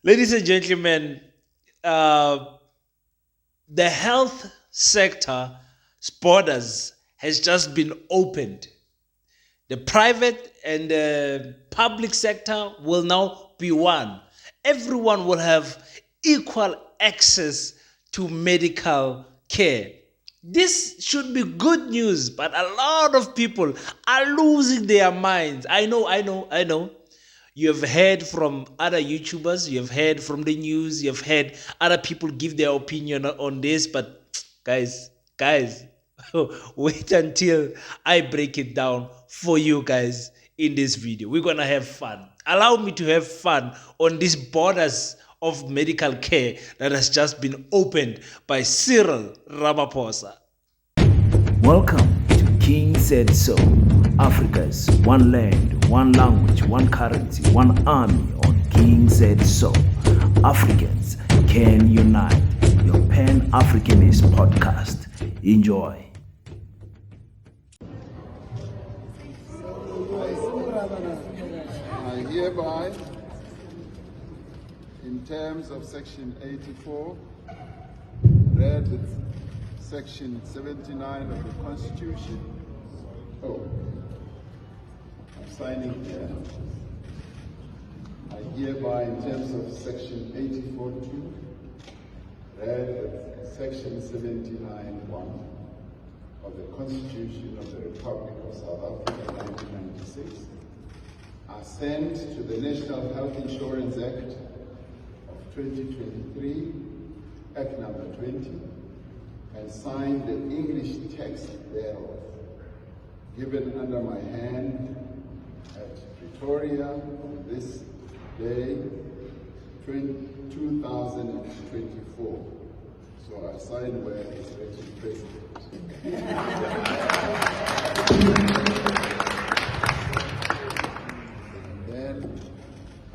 Ladies and gentlemen, uh, the health sector borders has just been opened. The private and the public sector will now be one. Everyone will have equal access to medical care. This should be good news, but a lot of people are losing their minds. I know. You have heard from other YouTubers, you have heard from the news, you have heard other people give their opinion on this, but guys, wait until I break it down for you guys in this video. We're gonna have fun. Allow me to have fun on these borders of medical care that has just been opened by Cyril Ramaphosa. Welcome to King Said So, Africa's one land, one language, one currency, one army on King Said So. Africans can unite. Your Pan-Africanist podcast. Enjoy. I hereby, in terms of Section 84, read with Section 79 of the Constitution. Oh, I'm signing here. I hereby, in terms of Section 84.2, read with Section 79.1 of the Constitution of the Republic of South Africa, 1996, assent to the National Health Insurance Act of 2023, Act number 20, and sign the English text thereof, given under my hand at Pretoria on this day, 2024. So I sign where it's actually president.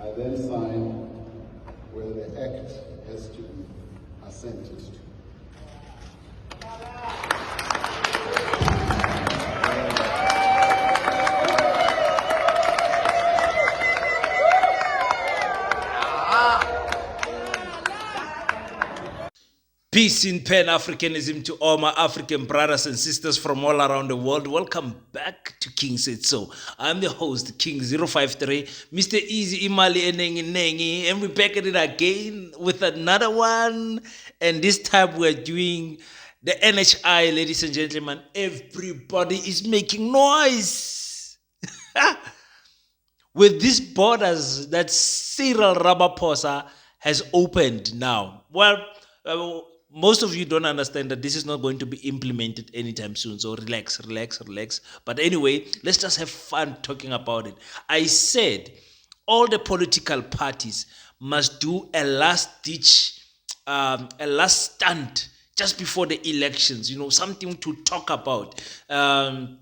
I then sign where the act has to be assented to. Peace in Pan-Africanism to all my African brothers and sisters from all around the world. Welcome back to King Said So. I'm the host, King053, Mr. Easy Imali Enengi Nengi, and we're back at it again with another one. And this time we're doing the NHI, ladies and gentlemen. Everybody is making noise with these borders that Cyril Ramaphosa has opened now. Well, most of you don't understand that this is not going to be implemented anytime soon. So relax. But anyway, let's just have fun talking about it. I said all the political parties must do a last ditch, a last stunt just before the elections, something to talk about. Nkonto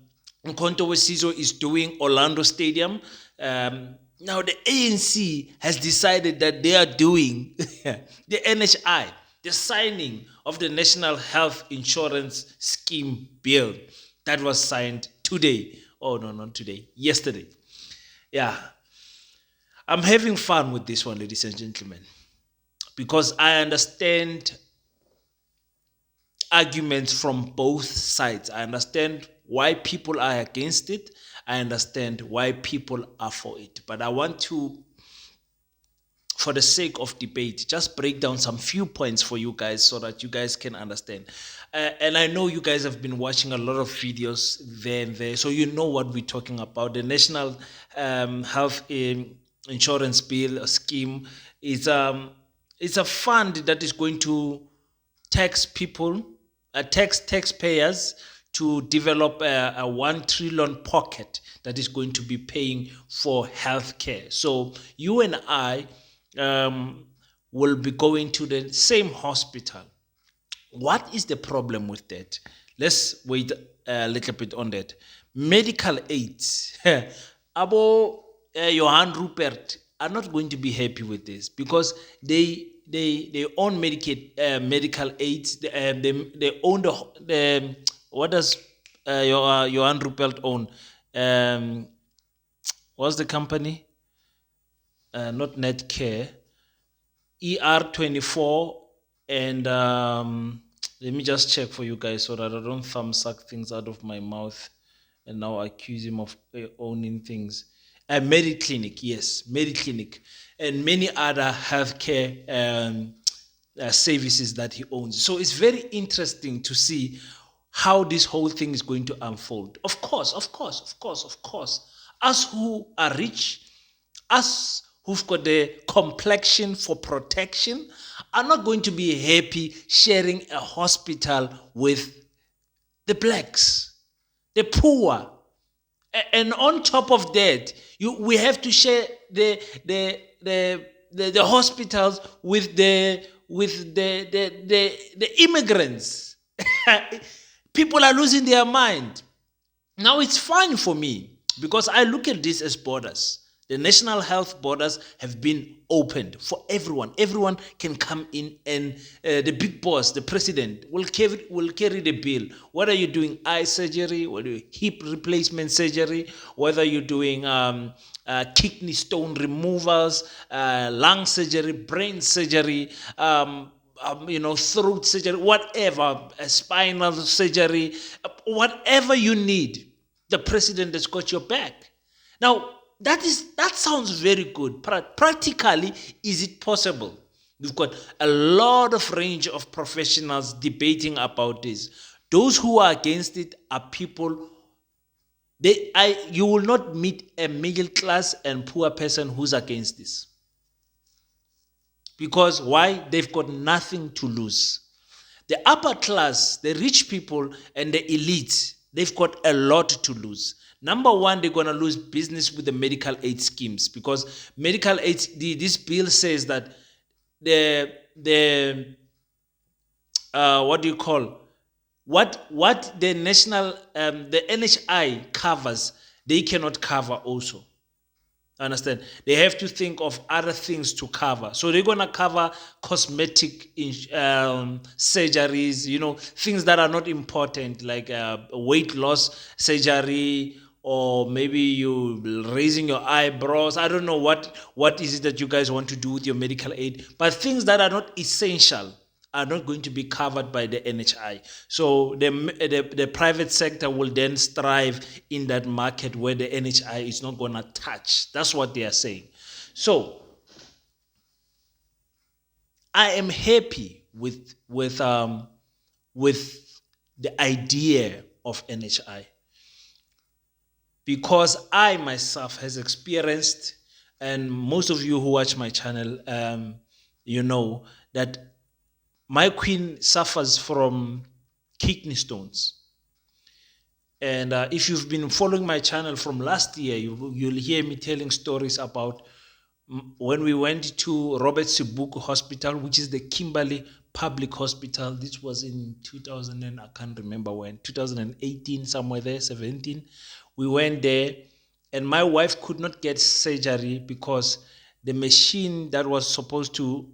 Wesizo is doing Orlando Stadium. Now the ANC has decided that they are doing the NHI, the signing of the National Health Insurance Scheme bill that was signed today. Oh, no, not today, yesterday. Yeah. I'm having fun with this one, ladies and gentlemen, because I understand arguments from both sides. I understand why people are against it. I understand why people are for it. But I want to, for the sake of debate, just break down some few points for you guys so that you guys can understand. And I know you guys have been watching a lot of videos there, so you know what we're talking about. The National Health Insurance Bill scheme is it's a fund that is going to tax people, taxpayers to develop a 1 trillion pocket that is going to be paying for healthcare. So you and I will be going to the same hospital. What is the problem with that? Let's wait a little bit on that. Medical aids. Abo Johan Rupert are not going to be happy with this because they own medical aids. They own the what does Johan Rupert own? What's the company? not Netcare, ER24, and let me just check for you guys so that I don't thumbsuck things out of my mouth and now accuse him of owning things. Mediclinic, yes, Mediclinic, and many other healthcare services that he owns. So it's very interesting to see how this whole thing is going to unfold. Of course, of course, of course, of course. Us who are rich, us who've got the complexion for protection, are not going to be happy sharing a hospital with the blacks, the poor. And on top of that, we have to share the hospitals with the immigrants. People are losing their mind. Now it's fine for me because I look at this as borders. The national health borders have been opened for everyone. Everyone can come in, and the big boss, the president, will carry the bill. Whether you're doing eye surgery, whether you're hip replacement surgery, whether you're doing kidney stone removals, lung surgery, brain surgery, throat surgery, whatever, spinal surgery, whatever you need, the president has got your back. Now, that sounds very good. Practically, is it possible? We've got a lot of range of professionals debating about this. Those who are against it are people. You will not meet a middle class and poor person who's against this. Because why? They've got nothing to lose. The upper class, the rich people, and the elite, they've got a lot to lose. Number one, they're going to lose business with the medical aid schemes, because medical aid, this bill says that the what do you call, what the national the NHI covers, they cannot cover also. Understand? They have to think of other things to cover. So they're going to cover cosmetic surgeries, things that are not important, like weight loss surgery, or maybe you raising your eyebrows. I don't know what is it that you guys want to do with your medical aid, but things that are not essential are not going to be covered by the NHI. So the private sector will then strive in that market where the NHI is not going to touch. That's what they are saying. So I am happy with the idea of NHI, because I myself has experienced, and most of you who watch my channel, you know that my queen suffers from kidney stones. And if you've been following my channel from last year, you'll hear me telling stories about when we went to Robert Sibuku Hospital, which is the Kimberley Public Hospital. This was in 2000, and I can't remember when, 2018, somewhere there, 17. We went there, and my wife could not get surgery because the machine that was supposed to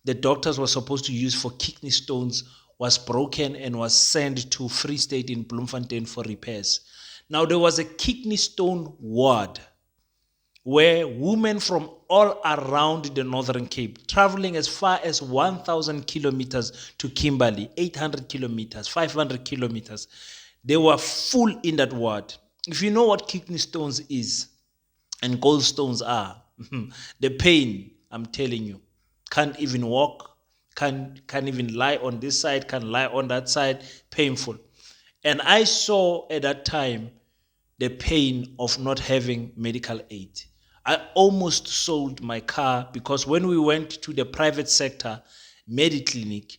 the doctors were supposed to use for kidney stones was broken and was sent to Free State in Bloemfontein for repairs. Now, there was a kidney stone ward where women from all around the Northern Cape, traveling as far as 1,000 kilometers to Kimberley, 800 kilometers, 500 kilometers, they were full in that ward. If you know what kidney stones is and gallstones are, the pain, I'm telling you, can't even walk, can't even lie on this side, can't lie on that side, painful. And I saw at that time the pain of not having medical aid. I almost sold my car, because when we went to the private sector Mediclinic,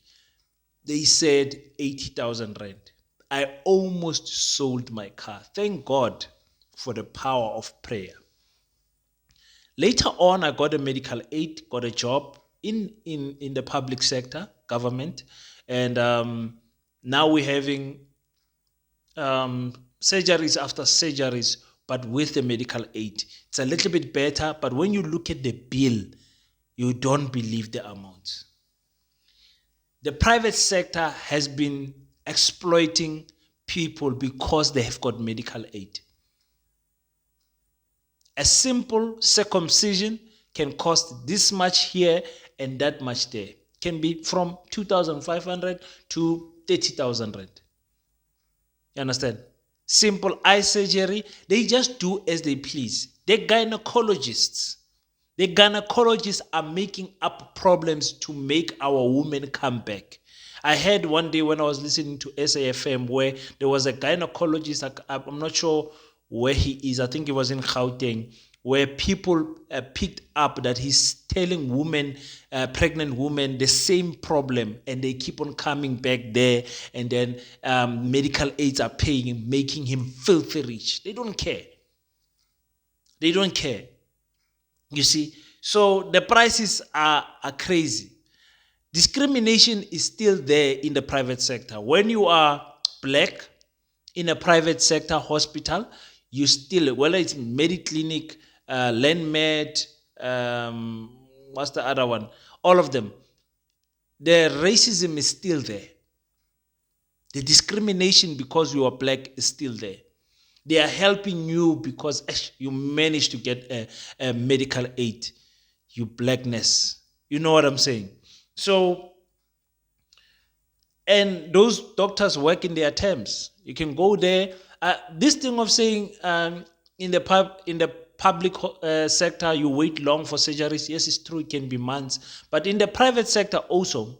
they said 80,000 rand. I almost sold my car. Thank God for the power of prayer. Later on, I got a medical aid, got a job in the public sector, government, and now we're having surgeries after surgeries, but with the medical aid. It's a little bit better, but when you look at the bill, you don't believe the amount. The private sector has been exploiting people because they have got medical aid. A simple circumcision can cost this much here and that much there. Can be from 2,500 to 30,000 rand. You understand? Simple eye surgery, they just do as they please. They're gynecologists. The gynecologists are making up problems to make our women come back. I heard one day when I was listening to SAFM where there was a gynecologist, I'm not sure where he is, I think he was in Gauteng, where people picked up that he's telling women, pregnant women, the same problem, and they keep on coming back there, and then medical aids are paying him, making him filthy rich. They don't care. They don't care. You see, so the prices are crazy. Discrimination is still there in the private sector. When you are black in a private sector hospital, you still, whether it's Mediclinic, Landmed, what's the other one? All of them. The racism is still there. The discrimination because you are black is still there. They are helping you because you managed to get a medical aid, you blackness. You know what I'm saying? So, and those doctors work in their terms. You can go there. This thing of saying in the public sector you wait long for surgeries, yes, it's true, it can be months. But in the private sector also,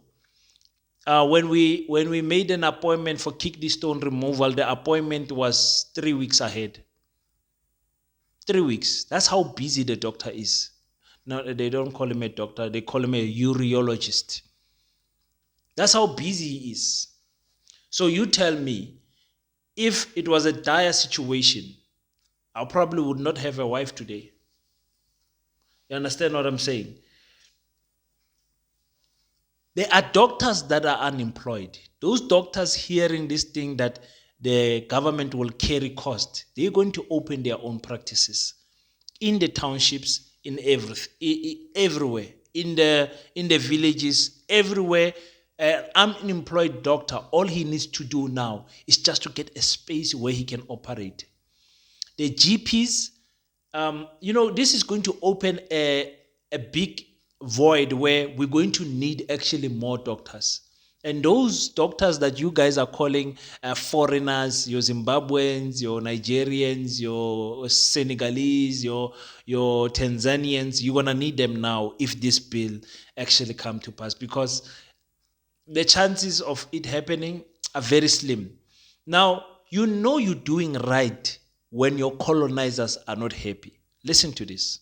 when we made an appointment for kidney stone removal, the appointment was 3 weeks ahead. 3 weeks. That's how busy the doctor is. No, they don't call him a doctor, they call him a urologist. That's how busy he is. So you tell me, if it was a dire situation, I probably would not have a wife today. You understand what I'm saying? There are doctors that are unemployed. Those doctors hearing this thing that the government will carry cost, they're going to open their own practices in the townships, in everywhere, in the villages, everywhere. An unemployed doctor, all he needs to do now is just to get a space where he can operate. The GPs, this is going to open a big void where we're going to need actually more doctors. And those doctors that you guys are calling foreigners, your Zimbabweans, your Nigerians, your Senegalese, your Tanzanians, you're going to need them now if this bill actually come to pass, because the chances of it happening are very slim. Now, you know you're doing right when your colonizers are not happy. Listen to this.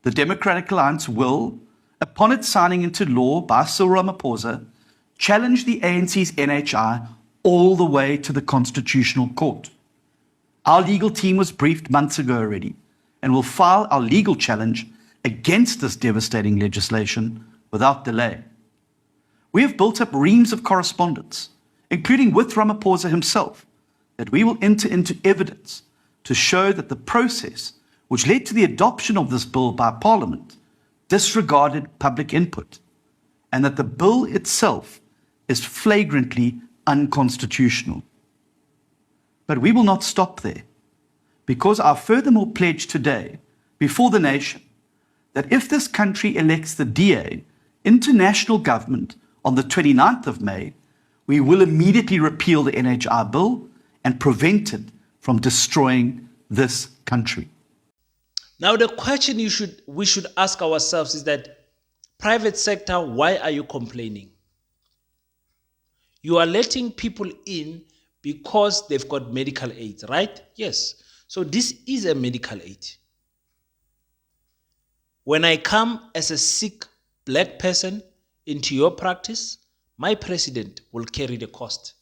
The Democratic Alliance will, upon its signing into law by Cyril Ramaphosa, challenge the ANC's NHI all the way to the Constitutional Court. Our legal team was briefed months ago already and will file our legal challenge against this devastating legislation without delay. We have built up reams of correspondence, including with Ramaphosa himself, that we will enter into evidence to show that the process which led to the adoption of this bill by Parliament disregarded public input, and that the bill itself is flagrantly unconstitutional. But we will not stop there, because our furthermore pledge today before the nation that if this country elects the DA into national government on the 29th of May, we will immediately repeal the NHI bill and prevent it from destroying this country. Now, the question we should ask ourselves is that, private sector, why are you complaining? You are letting people in because they've got medical aid, right? Yes. So this is a medical aid. When I come as a sick black person into your practice, my president will carry the cost.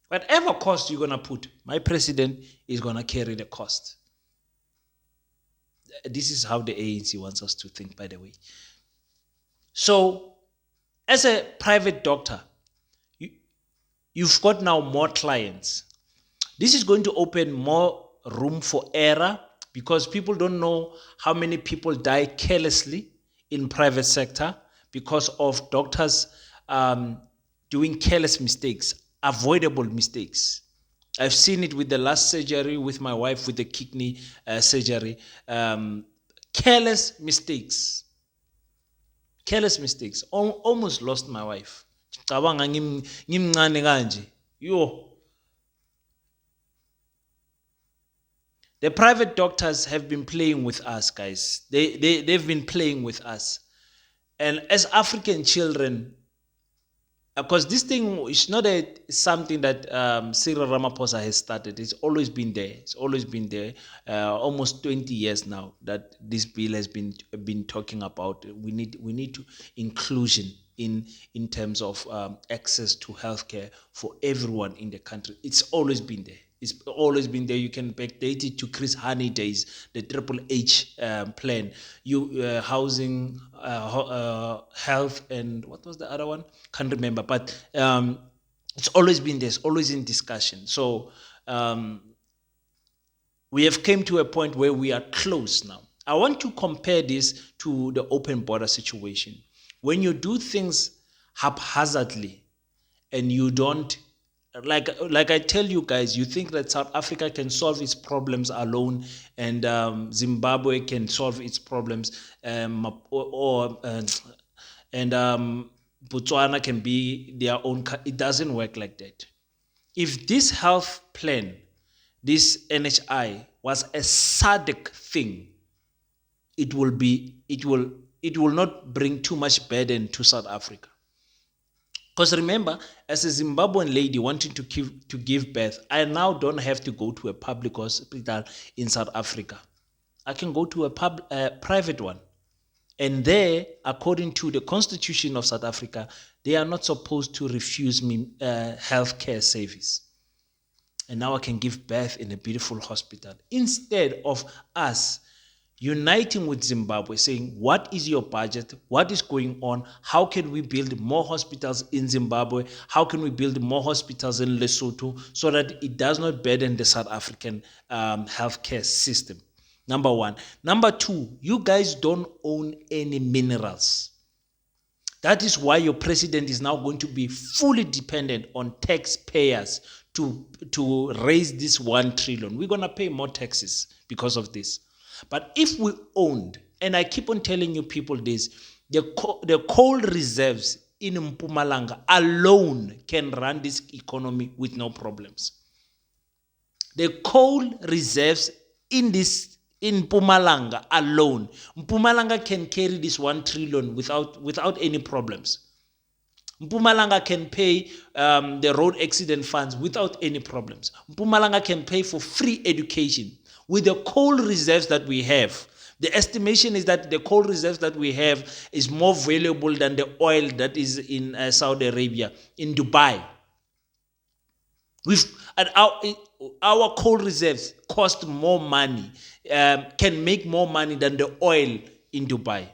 Whatever cost you're going to put, my president is going to carry the cost. This is how the ANC wants us to think, by the way. So, as a private doctor, you've got now more clients. This is going to open more room for error, because people don't know how many people die carelessly in private sector because of doctors doing careless mistakes, avoidable mistakes. I've seen it with the last surgery with my wife with the kidney surgery. Careless mistakes. Careless mistakes. Almost lost my wife. Cabanga ngimncane kanje. Yo. The private doctors have been playing with us, guys. They've been playing with us. And as African children, because this thing is not something that Cyril Ramaphosa has started. It's always been there. It's always been there. Almost 20 years now that this bill has been talking about. We need to inclusion in terms of access to healthcare for everyone in the country. It's always been there. It's always been there. You can backdate it to Chris Hani days, the Triple H plan. Housing, health, and what was the other one? Can't remember. But it's always been there. It's always in discussion. So we have came to a point where we are close now. I want to compare this to the open border situation. When you do things haphazardly and you don't, like I tell you guys, you think that South Africa can solve its problems alone, and Zimbabwe can solve its problems, and Botswana can be their own. It doesn't work like that. If this health plan, this NHI, was a SADC thing, it will not bring too much burden to South Africa. Because remember, as a Zimbabwean lady wanting to give birth, I now don't have to go to a public hospital in South Africa. I can go to a private one. And there, according to the Constitution of South Africa, they are not supposed to refuse me healthcare service. And now I can give birth in a beautiful hospital. Instead of us uniting with Zimbabwe, saying, what is your budget? What is going on? How can we build more hospitals in Zimbabwe? How can we build more hospitals in Lesotho so that it does not burden the South African healthcare system? Number one. Number two, you guys don't own any minerals. That is why your president is now going to be fully dependent on taxpayers to raise this 1 trillion. We're going to pay more taxes because of this. But if we owned, and I keep on telling you people this, the coal reserves in Mpumalanga alone can run this economy with no problems. The coal reserves in Mpumalanga alone, Mpumalanga can carry this 1 trillion without any problems. Mpumalanga can pay the road accident funds without any problems. Mpumalanga can pay for free education. With the coal reserves that we have, the estimation is that the coal reserves that we have is more valuable than the oil that is in Saudi Arabia, in Dubai. Our coal reserves cost more money, can make more money than the oil in Dubai.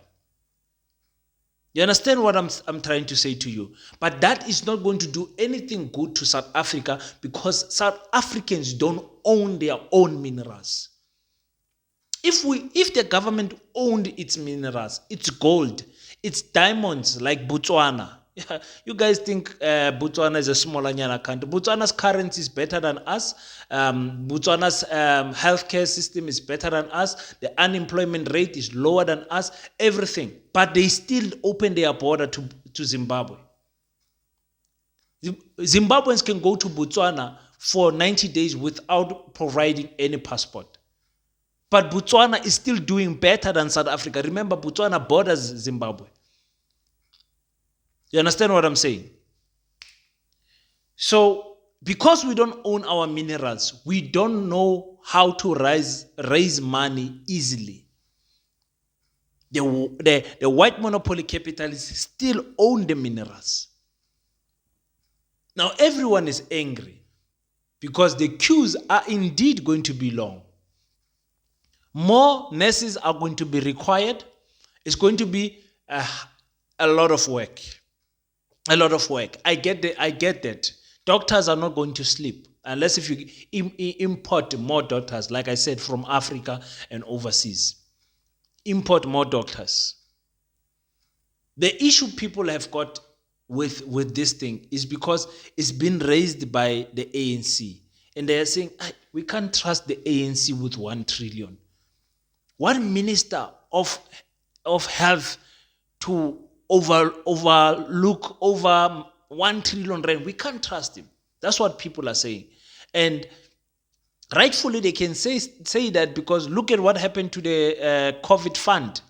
You understand what I'm trying to say to you? But that is not going to do anything good to South Africa because South Africans don't own their own minerals. If the government owned its minerals, its gold, its diamonds like Botswana, you guys think Botswana is a smaller country. Botswana's currency is better than us. Botswana's healthcare system is better than us. The unemployment rate is lower than us. Everything. But they still open their border to Zimbabwe. Zimbabweans can go to Botswana for 90 days without providing any passport. But Botswana is still doing better than South Africa. Remember, Botswana borders Zimbabwe. You understand what I'm saying? So, because we don't own our minerals, we don't know how to raise money easily. The white monopoly capitalists still own the minerals. Now, everyone is angry because the queues are indeed going to be long. More nurses are going to be required. It's going to be a lot of work. A lot of work. I get that. Doctors are not going to sleep unless if you import more doctors, like I said, from Africa and overseas. Import more doctors. The issue people have got with this thing is because it's been raised by the ANC. and they are saying, we can't trust the ANC with 1 trillion. One minister of health to overlook over 1 trillion rand, we can't trust him. That's what people are saying. And rightfully they can say that, because look at what happened to the COVID fund.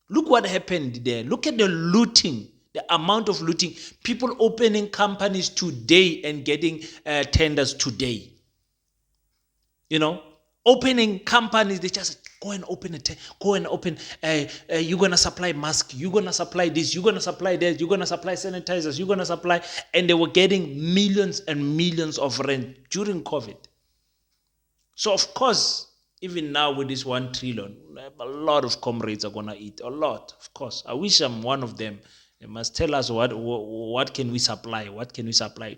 Look what happened there. Look at the looting, the amount of looting. People opening companies today and getting tenders today. Opening companies, they just go and open you're going to supply mask, you're going to supply this, you're going to supply that, you're going to supply sanitizers, you're going to supply, and they were getting millions and millions of rent during COVID. So of course, even now with this 1 trillion, a lot of comrades are going to eat, a lot, of course. I wish I'm one of them. They must tell us what can we supply,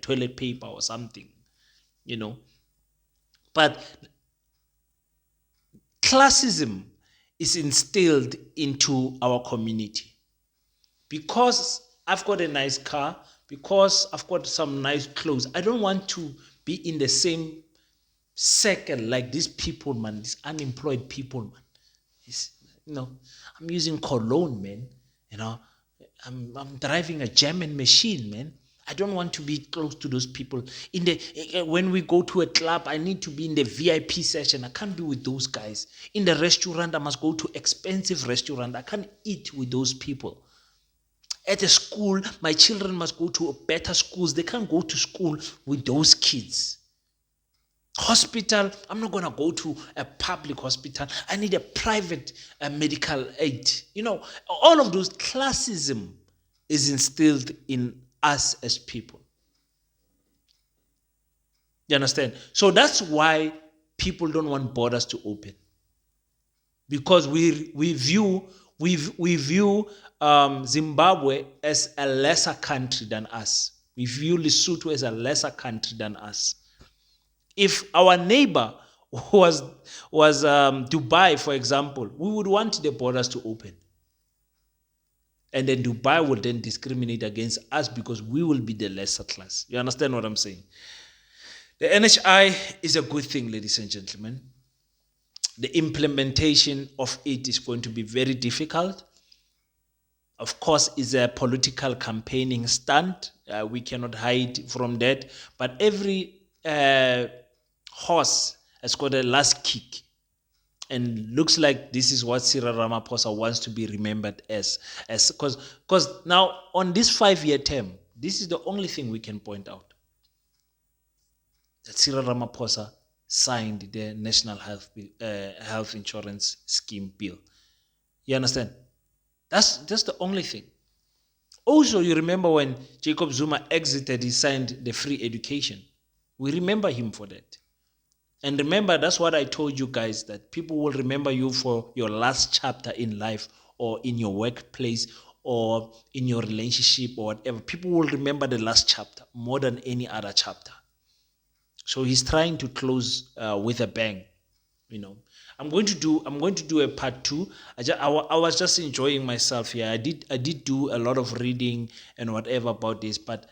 toilet paper or something, But classism is instilled into our community. Because I've got a nice car, because I've got some nice clothes, I don't want to be in the same circle like these people, man, these unemployed people, man. I'm using cologne, man. I'm driving a German machine, man. I don't want to be close to those people. When we go to a club, I need to be in the VIP session. I can't be with those guys. In the restaurant, I must go to expensive restaurant. I can't eat with those people. At a school, my children must go to better schools. They can't go to school with those kids. Hospital, I'm not going to go to a public hospital. I need a private medical aid. All of those classism is instilled in us as people. You understand? So that's why people don't want borders to open, because we view Zimbabwe as a lesser country than us. We view Lesotho as a lesser country than us. If our neighbor was Dubai, for example, we would want the borders to open. And then Dubai will then discriminate against us because we will be the lesser class. You understand what I'm saying? The NHI is a good thing, ladies and gentlemen. The implementation of it is going to be very difficult. Of course, it's a political campaigning stunt. We cannot hide from that. But every horse has got a last kick. And looks like this is what Cyril Ramaphosa wants to be remembered as because now on this 5-year term, this is the only thing we can point out, that Cyril Ramaphosa signed the National Health Insurance Scheme bill. You understand? That's the only thing. Also, you remember when Jacob Zuma exited, he signed the free education. We remember him for that. And remember, that's what I told you guys, that people will remember you for your last chapter in life, or in your workplace, or in your relationship, or whatever. People will remember the last chapter more than any other chapter. So he's trying to close with a bang. I'm going to do a part 2. I was just enjoying myself here. I did do a lot of reading and whatever about this, but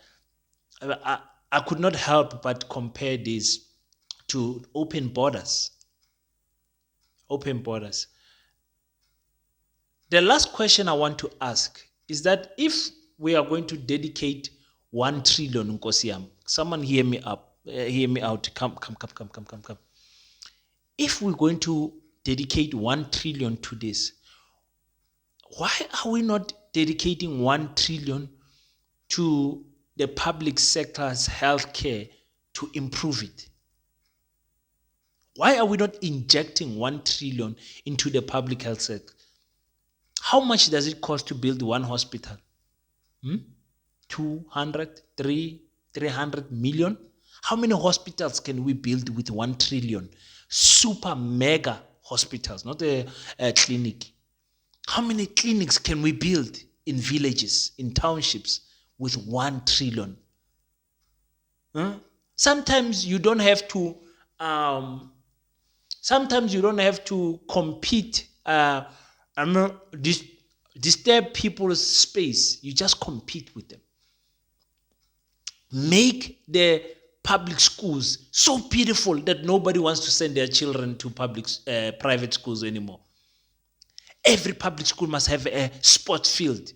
I could not help but compare this to open borders. Open borders. The last question I want to ask is that if we are going to dedicate 1 trillion, Nkosiyam, someone hear me out. Come. If we're going to dedicate 1 trillion to this, why are we not dedicating 1 trillion to the public sector's healthcare to improve it? Why are we not injecting 1 trillion into the public health sector? How much does it cost to build one hospital? 200, 300 million? How many hospitals can we build with 1 trillion? Super mega hospitals, not a clinic. How many clinics can we build in villages, in townships with 1 trillion? Sometimes you don't have to compete, disturb people's space. You just compete with them. Make the public schools so beautiful that nobody wants to send their children to private schools anymore. Every public school must have a sports field,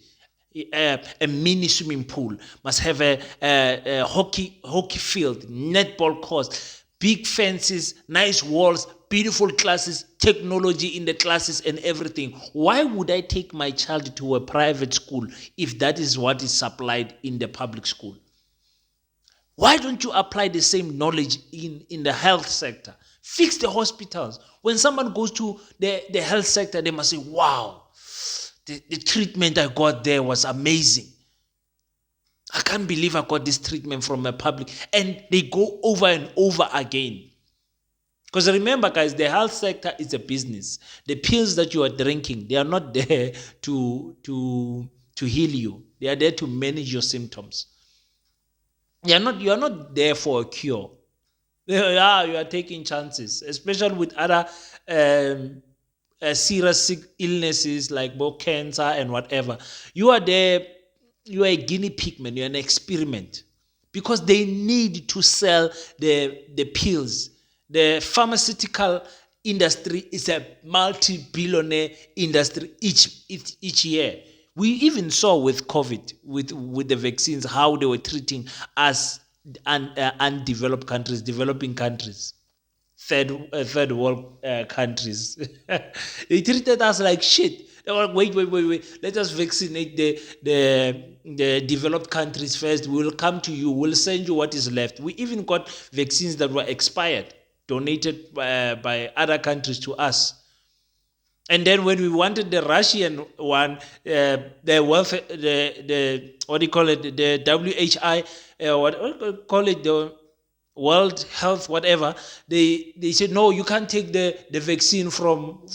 a mini swimming pool, must have a hockey field, netball courts, big fences, nice walls, beautiful classes, technology in the classes and everything. Why would I take my child to a private school if that is what is supplied in the public school? Why don't you apply the same knowledge in the health sector? Fix the hospitals. When someone goes to the health sector, they must say, wow, the treatment I got there was amazing. I can't believe I got this treatment from a public. And they go over and over again. Because remember, guys, the health sector is a business. The pills that you are drinking, they are not there to heal you. They are there to manage your symptoms. You are not there for a cure. Yeah, you are taking chances, especially with other serious illnesses like both cancer and whatever. You are there, you are a guinea pig, man. You're an experiment because they need to sell the pills. The pharmaceutical industry is a multi-billionaire industry each year. We even saw with COVID, with the vaccines, how they were treating us undeveloped countries, developing countries, third world countries. They treated us like shit. They were like, wait. Let us vaccinate the developed countries first. We will come to you. We'll send you what is left. We even got vaccines that were expired, donated by other countries to us. And then when we wanted the Russian one, the welfare, the what do you call it, the WHI, what do you call it, the World Health, whatever, they said no, you can't take the vaccine from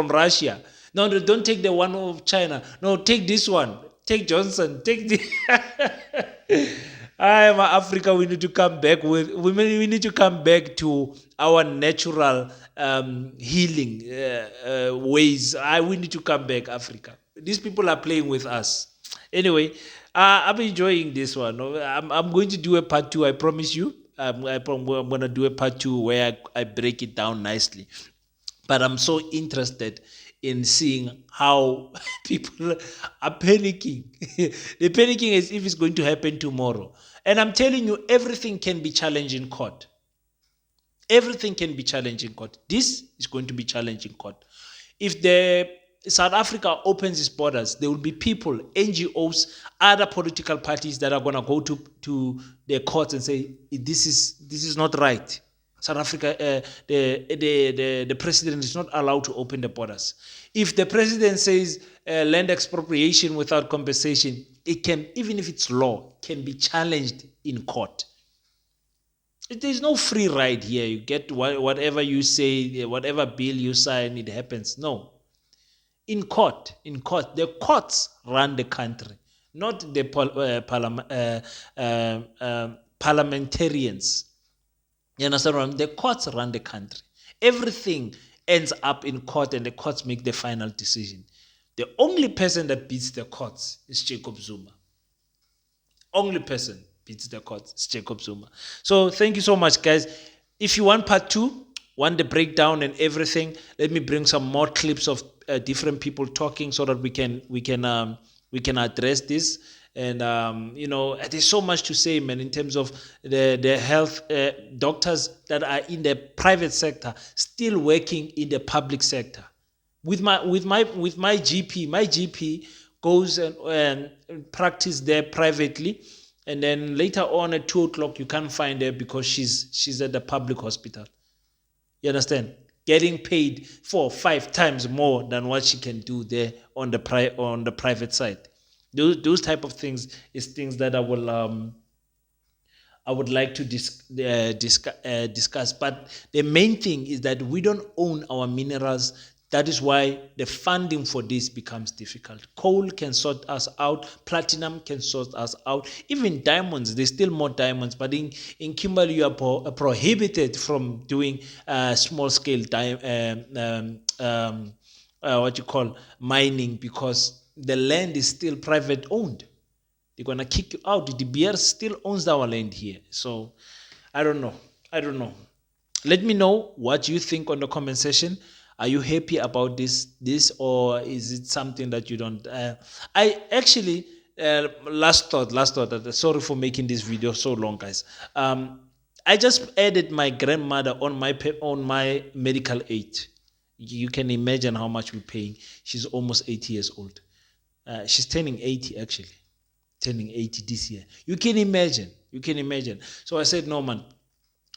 Russia. No, don't take the one of China. No, take this one. Take Johnson. Take the. Africa. We need to come back we need to come back to our natural healing ways. We need to come back, Africa. These people are playing with us. Anyway, I'm enjoying this one. I'm going to do a part 2. I promise you. I'm going to do a part 2 where I break it down nicely. But I'm so interested in seeing how people are panicking. They're panicking as if it's going to happen tomorrow. And I'm telling you, everything can be challenged in court. Everything can be challenged in court. This is going to be challenged in court. If the South Africa opens its borders, there will be people, NGOs, other political parties that are going to go to the courts and say, this is not right. South Africa, the president is not allowed to open the borders. If the president says land expropriation without compensation, it can, even if it's law, can be challenged in court. There's no free ride here. You get whatever you say, whatever bill you sign, it happens. No. In court, the courts run the country, not the parliamentarians. You understand what I mean? The courts run the country. Everything ends up in court and the courts make the final decision. The only person that beats the courts is Jacob Zuma. Only person beats the courts is Jacob Zuma. So thank you so much, guys. If you want part 2, want the breakdown and everything, let me bring some more clips of different people talking so that we can address this. And there's so much to say, man, in terms of the health doctors that are in the private sector still working in the public sector. With my GP, my GP goes and practice there privately, and then later on at 2:00 you can't find her because she's at the public hospital. You understand? Getting paid 4 or 5 times more than what she can do there on the private side. Those type of things is things that I would like to discuss. But the main thing is that we don't own our minerals. That is why the funding for this becomes difficult. Coal can sort us out. Platinum can sort us out. Even diamonds, there's still more diamonds. But in Kimberley, you are prohibited from doing small-scale mining because the land is still private owned. They're gonna kick you out. De Beer still owns our land here. So I don't know. Let me know what you think on the comment section. Are you happy about this, or is it something that you don't? I actually, last thought. Sorry for making this video so long, guys. I just added my grandmother on my medical aid. You can imagine how much we're paying. She's almost 80 years old. She's turning 80 actually, turning 80 this year. You can imagine. So I said, no, man,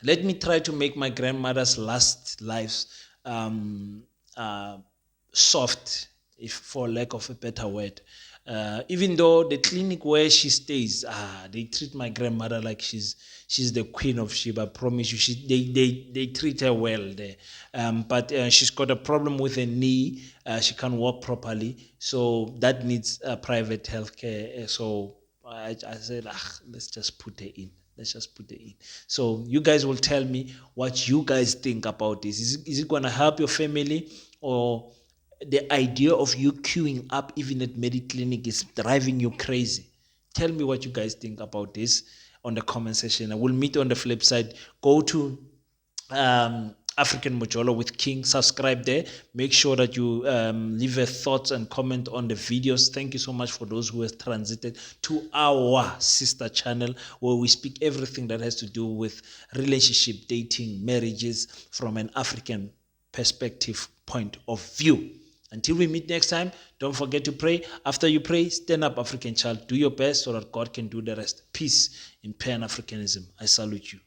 let me try to make my grandmother's last lives soft, if for lack of a better word. Even though the clinic where she stays, they treat my grandmother like she's the queen of Sheba. I promise you, they treat her well there. But she's got a problem with her knee. She can't walk properly, so that needs private healthcare. So I said, let's just put her in. So you guys will tell me what you guys think about this. Is it going to help your family, or the idea of you queuing up even at Mediclinic is driving you crazy? Tell me what you guys think about this on the comment section. I will meet on the flip side. Go to African Mojolo with King. Subscribe there. Make sure that you leave a thoughts and comment on the videos. Thank you so much for those who have transited to our sister channel, where we speak everything that has to do with relationship, dating, marriages from an African perspective point of view. Until we meet next time, don't forget to pray. After you pray, stand up, African child. Do your best so that God can do the rest. Peace in Pan-Africanism. I salute you.